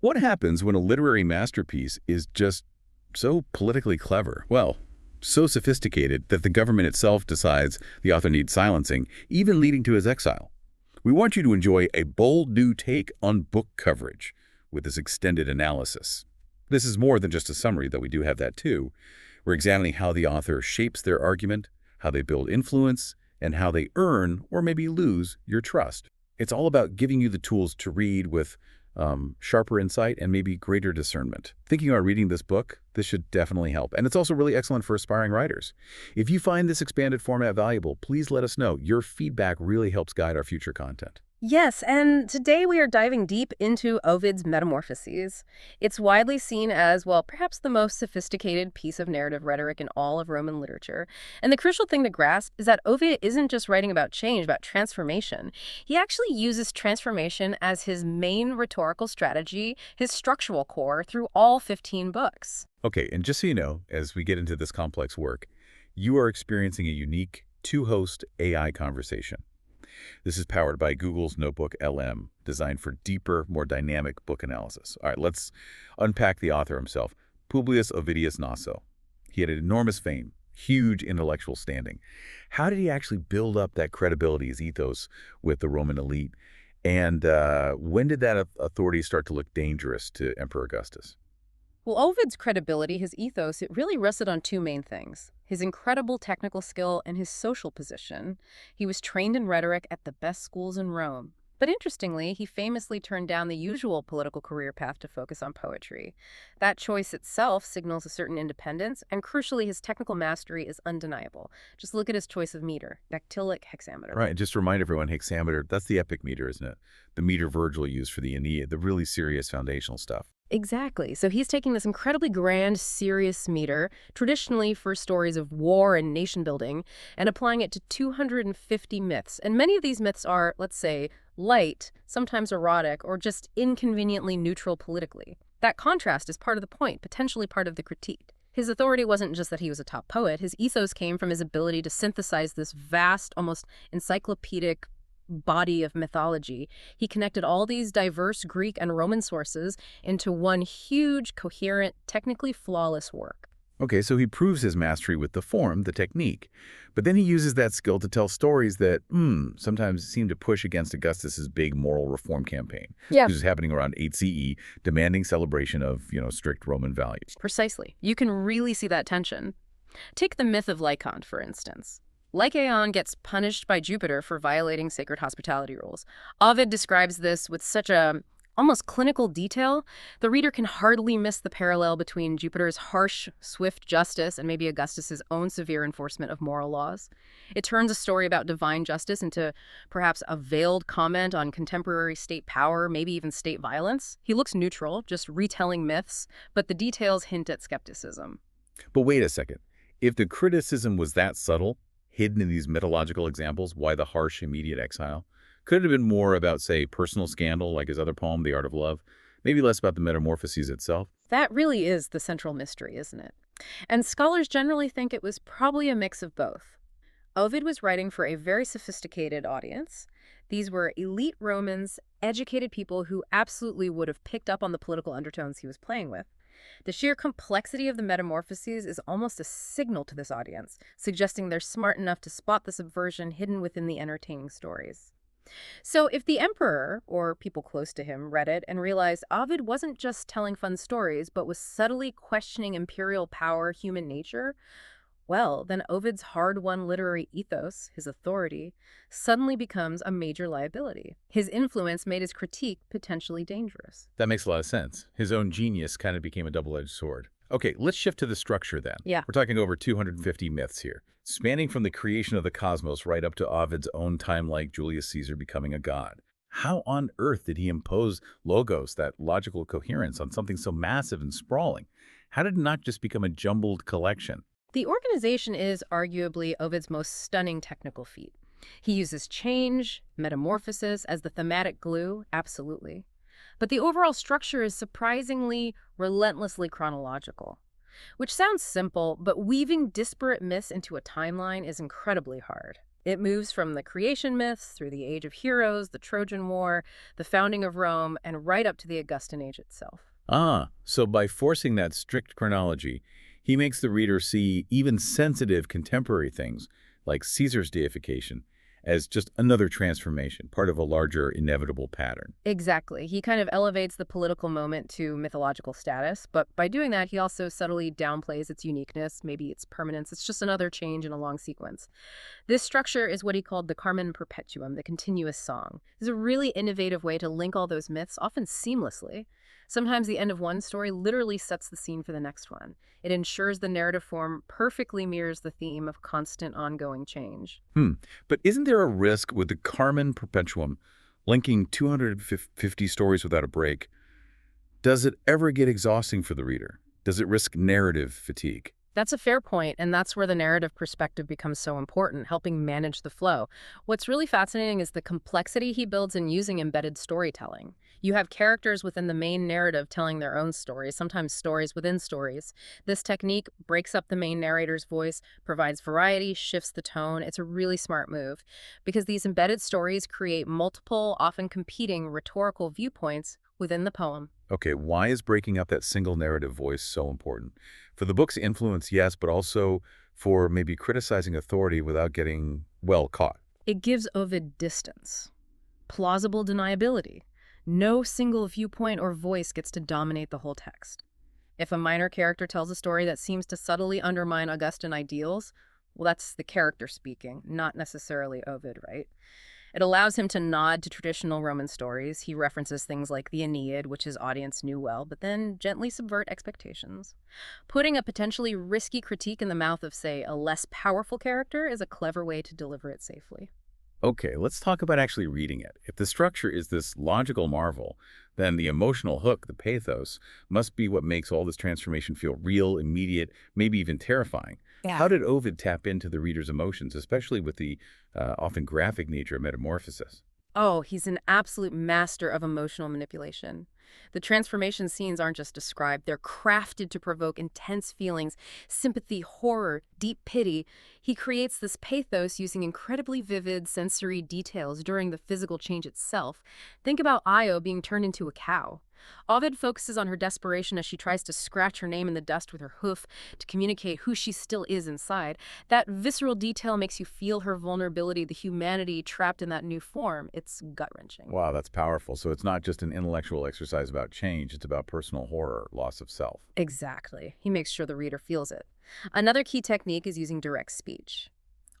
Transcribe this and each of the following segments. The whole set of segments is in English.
What happens when a literary masterpiece is just so politically clever? Well, so sophisticated that the government itself decides the author needs silencing, even leading to his exile. We want you to enjoy a bold new take on book coverage with this extended analysis. This is more than just a summary, though we do have that too. We're examining how the author shapes their argument, how they build influence, and how they earn or maybe lose your trust. It's all about giving you the tools to read with sharper insight and maybe greater discernment. Thinking about reading this book, this should definitely help. And it's also really excellent for aspiring writers. If you find this expanded format valuable, please let us know. Your feedback really helps guide our future content. Yes, and today we are diving deep into Ovid's Metamorphoses. It's widely seen as, well, perhaps the most sophisticated piece of narrative rhetoric in all of Roman literature. And the crucial thing to grasp is that Ovid isn't just writing about change, about transformation. He actually uses transformation as his main rhetorical strategy, his structural core, through all 15 books. Okay, and just so you know, as we get into this complex work, you are experiencing a unique two-host AI conversation. This is powered by Google's NotebookLM, designed for deeper, more dynamic book analysis. All right, let's unpack the author himself, Publius Ovidius Naso. He had an enormous fame, huge intellectual standing. How did he actually build up that credibility, his ethos with the Roman elite? And when did that authority start to look dangerous to Emperor Augustus? Well, Ovid's credibility, his ethos, it really rested on two main things: his incredible technical skill and his social position. He was trained in rhetoric at the best schools in Rome. But interestingly, he famously turned down the usual political career path to focus on poetry. That choice itself signals a certain independence, and crucially, his technical mastery is undeniable. Just look at his choice of meter, dactylic hexameter. Right, and just to remind everyone, hexameter, that's the epic meter, isn't it? The meter Virgil used for the Aeneid, the really serious foundational stuff. Exactly. So he's taking this incredibly grand, serious meter, traditionally for stories of war and nation building, and applying it to 250 myths. And many of these myths are, let's say, light, sometimes erotic, or just inconveniently neutral politically. That contrast is part of the point, potentially part of the critique. His authority wasn't just that he was a top poet. His ethos came from his ability to synthesize this vast, almost encyclopedic body of mythology. He connected all these diverse Greek and Roman sources into one huge, coherent, technically flawless work. Okay, so he proves his mastery with the form, the technique. But then he uses that skill to tell stories that, sometimes seem to push against Augustus's big moral reform campaign. Yeah. Which is happening around 8 CE, demanding celebration of, strict Roman values. Precisely. You can really see that tension. Take the myth of Lycaon, for instance. Lycaon gets punished by Jupiter for violating sacred hospitality rules. Ovid describes this with such a almost clinical detail, the reader can hardly miss the parallel between Jupiter's harsh, swift justice and maybe Augustus's own severe enforcement of moral laws. It turns a story about divine justice into perhaps a veiled comment on contemporary state power, maybe even state violence. He looks neutral, just retelling myths, but the details hint at skepticism. But wait a second. If the criticism was that subtle, hidden in these mythological examples, why the harsh, immediate exile? Could it have been more about, say, personal scandal, like his other poem, The Art of Love? Maybe less about the Metamorphoses itself? That really is the central mystery, isn't it? And scholars generally think it was probably a mix of both. Ovid was writing for a very sophisticated audience. These were elite Romans, educated people who absolutely would have picked up on the political undertones he was playing with. The sheer complexity of the Metamorphoses is almost a signal to this audience, suggesting they're smart enough to spot the subversion hidden within the entertaining stories. So if the emperor, or people close to him, read it and realized Ovid wasn't just telling fun stories, but was subtly questioning imperial power, human nature, well, then Ovid's hard-won literary ethos, his authority, suddenly becomes a major liability. His influence made his critique potentially dangerous. That makes a lot of sense. His own genius kind of became a double-edged sword. Okay, let's shift to the structure then. Yeah. We're talking over 250 myths here, spanning from the creation of the cosmos right up to Ovid's own time, like Julius Caesar becoming a god. How on earth did he impose logos, that logical coherence, on something so massive and sprawling? How did it not just become a jumbled collection? The organization is arguably Ovid's most stunning technical feat. He uses change, metamorphosis as the thematic glue, absolutely. But the overall structure is surprisingly, relentlessly chronological. Which sounds simple, but weaving disparate myths into a timeline is incredibly hard. It moves from the creation myths through the Age of Heroes, the Trojan War, the founding of Rome, and right up to the Augustan Age itself. Ah, so by forcing that strict chronology, he makes the reader see even sensitive contemporary things, like Caesar's deification, as just another transformation, part of a larger inevitable pattern. Exactly. He kind of elevates the political moment to mythological status, but by doing that, he also subtly downplays its uniqueness, maybe its permanence. It's just another change in a long sequence. This structure is what he called the Carmen Perpetuum, the continuous song. It's a really innovative way to link all those myths, often seamlessly. Sometimes the end of one story literally sets the scene for the next one. It ensures the narrative form perfectly mirrors the theme of constant ongoing change. But isn't there a risk with the Carmen Perpetuum linking 250 stories without a break? Does it ever get exhausting for the reader? Does it risk narrative fatigue? That's a fair point, and that's where the narrative perspective becomes so important, helping manage the flow. What's really fascinating is the complexity he builds in using embedded storytelling. You have characters within the main narrative telling their own stories, sometimes stories within stories. This technique breaks up the main narrator's voice, provides variety, shifts the tone. It's a really smart move, because these embedded stories create multiple, often competing rhetorical viewpoints within the poem. Okay, why is breaking up that single narrative voice so important? For the book's influence, yes, but also for maybe criticizing authority without getting, well, caught. It gives Ovid distance, plausible deniability. No single viewpoint or voice gets to dominate the whole text. If a minor character tells a story that seems to subtly undermine Augustan ideals, well, that's the character speaking, not necessarily Ovid, right? It allows him to nod to traditional Roman stories. He references things like the Aeneid, which his audience knew well, but then gently subvert expectations. Putting a potentially risky critique in the mouth of, say, a less powerful character is a clever way to deliver it safely. Okay, let's talk about actually reading it. If the structure is this logical marvel, then the emotional hook, the pathos, must be what makes all this transformation feel real, immediate, maybe even terrifying. Yeah. How did Ovid tap into the reader's emotions, especially with the often graphic nature of Metamorphosis? Oh, he's an absolute master of emotional manipulation. The transformation scenes aren't just described, they're crafted to provoke intense feelings, sympathy, horror, deep pity. He creates this pathos using incredibly vivid sensory details during the physical change itself. Think about Io being turned into a cow. Ovid focuses on her desperation as she tries to scratch her name in the dust with her hoof to communicate who she still is inside. That visceral detail makes you feel her vulnerability, the humanity trapped in that new form. It's gut-wrenching. Wow, that's powerful. So it's not just an intellectual exercise about change, it's about personal horror, loss of self. Exactly. He makes sure the reader feels it. Another key technique is using direct speech.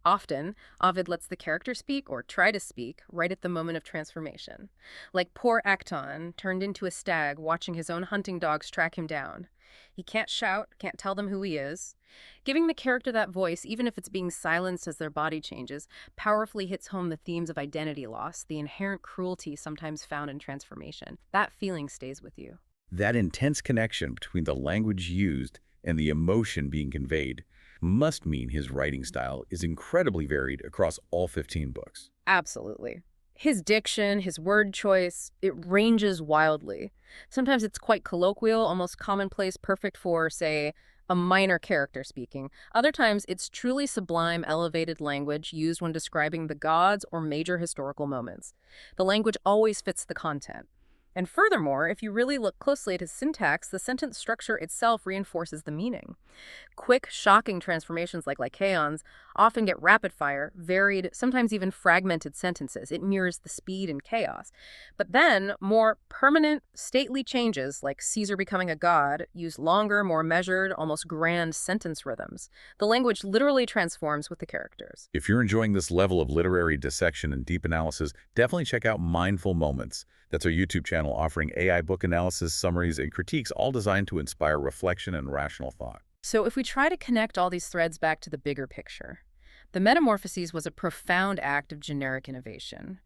Often, Ovid lets the character speak or try to speak right at the moment of transformation. Like poor Acton, turned into a stag, watching his own hunting dogs track him down. He can't shout, can't tell them who he is. Giving the character that voice, even if it's being silenced as their body changes, powerfully hits home the themes of identity loss, the inherent cruelty sometimes found in transformation. That feeling stays with you. That intense connection between the language used and the emotion being conveyed must mean his writing style is incredibly varied across all 15 books. Absolutely. His diction, his word choice, it ranges wildly. Sometimes it's quite colloquial, almost commonplace, perfect for, say, a minor character speaking. Other times, it's truly sublime, elevated language used when describing the gods or major historical moments. The language always fits the content. And furthermore, if you really look closely at his syntax, the sentence structure itself reinforces the meaning. Quick, shocking transformations like Lycaon's often get rapid-fire, varied, sometimes even fragmented sentences. It mirrors the speed and chaos. But then, more permanent, stately changes, like Caesar becoming a god, use longer, more measured, almost grand sentence rhythms. The language literally transforms with the characters. If you're enjoying this level of literary dissection and deep analysis, definitely check out Mindful Moments. That's our YouTube channel offering AI book analysis, summaries, and critiques, all designed to inspire reflection and rational thought. So if we try to connect all these threads back to the bigger picture, the Metamorphoses was a profound act of generic innovation.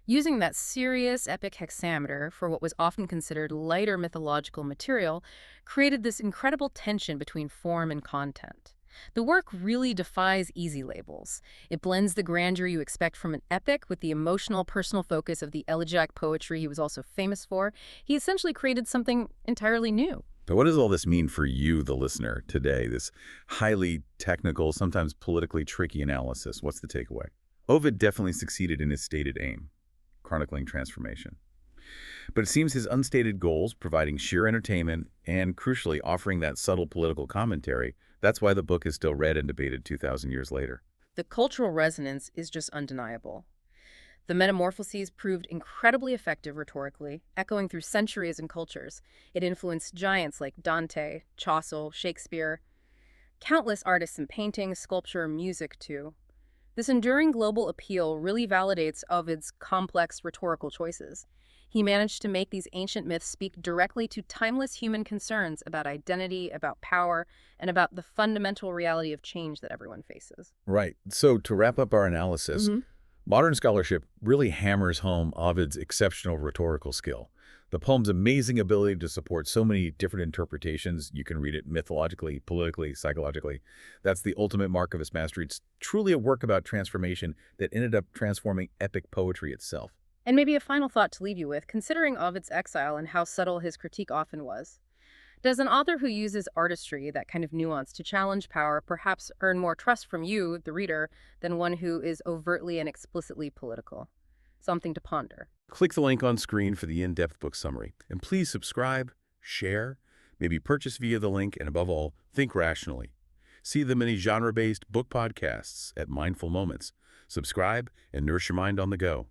Using that serious, epic hexameter for what was often considered lighter mythological material created this incredible tension between form and content. The work really defies easy labels. It blends the grandeur you expect from an epic with the emotional, personal focus of the elegiac poetry he was also famous for. He essentially created something entirely new. But what does all this mean for you, the listener, today? This highly technical, sometimes politically tricky analysis. What's the takeaway? Ovid definitely succeeded in his stated aim, chronicling transformation. But it seems his unstated goals, providing sheer entertainment and, crucially, offering that subtle political commentary, that's why the book is still read and debated 2,000 years later. The cultural resonance is just undeniable. The Metamorphoses proved incredibly effective rhetorically, echoing through centuries and cultures. It influenced giants like Dante, Chaucer, Shakespeare, countless artists in painting, sculpture, music, too. This enduring global appeal really validates Ovid's complex rhetorical choices. He managed to make these ancient myths speak directly to timeless human concerns about identity, about power, and about the fundamental reality of change that everyone faces. Right. So to wrap up our analysis, modern scholarship really hammers home Ovid's exceptional rhetorical skill. The poem's amazing ability to support so many different interpretations. You can read it mythologically, politically, psychologically. That's the ultimate mark of his mastery. It's truly a work about transformation that ended up transforming epic poetry itself. And maybe a final thought to leave you with, considering Ovid's exile and how subtle his critique often was. Does an author who uses artistry, that kind of nuance, to challenge power perhaps earn more trust from you, the reader, than one who is overtly and explicitly political? Something to ponder. Click the link on screen for the in-depth book summary. And please subscribe, share, maybe purchase via the link, and above all, think rationally. See the many genre-based book podcasts at Mindful Moments. Subscribe and nourish your mind on the go.